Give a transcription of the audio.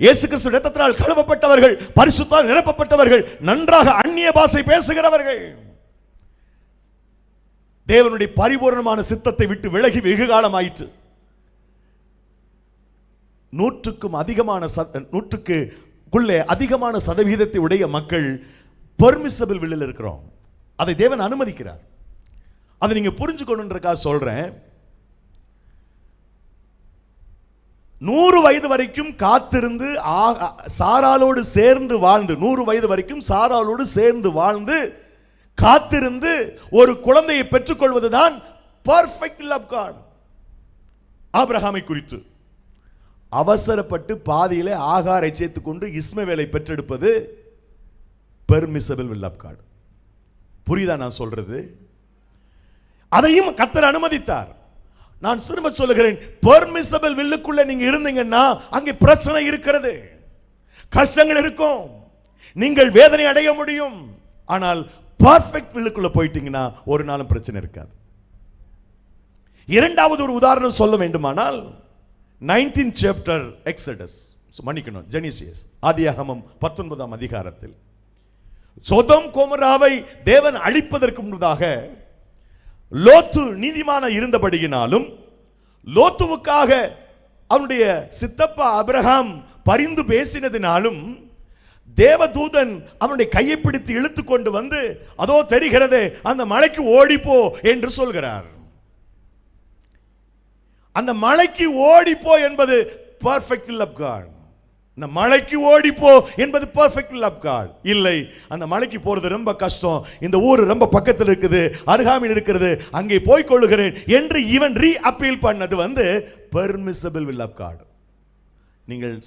இயேசு கிறிஸ்து இரத்தத்தினால் கழுவப்பட்டவர்கள், பரிசுத்தால் நிரப்பப்பட்டவர்கள், நன்றாக அந்நிய பாஷை பேசுகிறவர்கள், தேவனுடைய பரிபூரணமான சித்தத்தை விட்டு விலகி வெகு காலமாயிற்று. 100க்கும் அதிகமான சதவீதத்தை உடைய மக்கள் பெர்மிசபிள் வில்லில் இருக்கிறோம். அதை தேவன் அனுமதிக்கிறார். அதை நீங்க புரிஞ்சுக்கணுன்றதுக்காக சொல்றேன். 100 வயது வரைக்கும் காத்திருந்து சாராளோடு சேர்ந்து வாழ்ந்து 100 வயது வரைக்கும் சாராளோடு சேர்ந்து வாழ்ந்து காத்திருந்து ஒரு குழந்தையை பெற்றுக்கொள்வதுதான் பர்ஃபெக்ட் லவ் காட். ஆபிரகாமை குறித்து அவசரப்பட்டு பாதியிலே ஆகாரை சேர்த்துக் கொண்டு இஸ்மவேலை பெற்றெடுப்பது பெர்மிசபிள் வில் ஆஃப் காட். புரியுதா நான் சொல்றது? அதையும் கர்த்தர் அனுமதித்தார். நான் திரும்ப சொல்லுகிறேன், பெர்மிசபிள் வில்லுக்குள்ள நீங்க இருந்தீங்கன்னா அங்கே பிரச்சனை இருக்கிறது, கஷ்டங்கள் இருக்கும், நீங்கள் வேதனை அடைய முடியும். ஆனால் பர்ஃபெக்ட் வில்லுக்குள்ள போயிட்டீங்கன்னா ஒரு நாளும் பிரச்சனை இருக்காது. இரண்டாவது ஒரு உதாரணம் சொல்ல வேண்டுமானால் 19th chapter எக்ஸடஸ், மன்னிக்கணும், ஜெனிசியஸ், ஆதியாகமம் 19ஆம் அதிகாரத்தில் சோதோம் கோமோராவை தேவன் அழிப்பதற்கு முன்பதாக லோத்து நீதிமான இருந்தபடியினாலும் லோத்துவுக்காக அவனுடைய சித்தப்பா ஆபிரகாம் பரிந்து பேசினதினாலும் தேவதூதன் அவனுடைய கையை பிடித்து இழுத்து கொண்டு வந்து, அதோ தெரிகிறது அந்த மலைக்கு ஓடிப்போ என்று சொல்கிறார். அந்த மலைக்கு ஓடிப்போ என்பது பர்ஃபெக்ட் வில் ஆஃப் காட். இந்த மலைக்கு ஓடிப்போ என்பது பர்ஃபெக்ட் வில் ஆஃப் காட் இல்லை. அந்த மலைக்கு போறது ரொம்ப கஷ்டம், இந்த ஊர் ரொம்ப பக்கத்தில் இருக்குது, அருகாமையில் இருக்கிறது, அங்கே போய் கொள்ளுகிறேன் என்று இவன் ரீ அப்பீல் பண்ணது பெர்மிசபிள் வில் ஆஃப் காட். நீங்கள்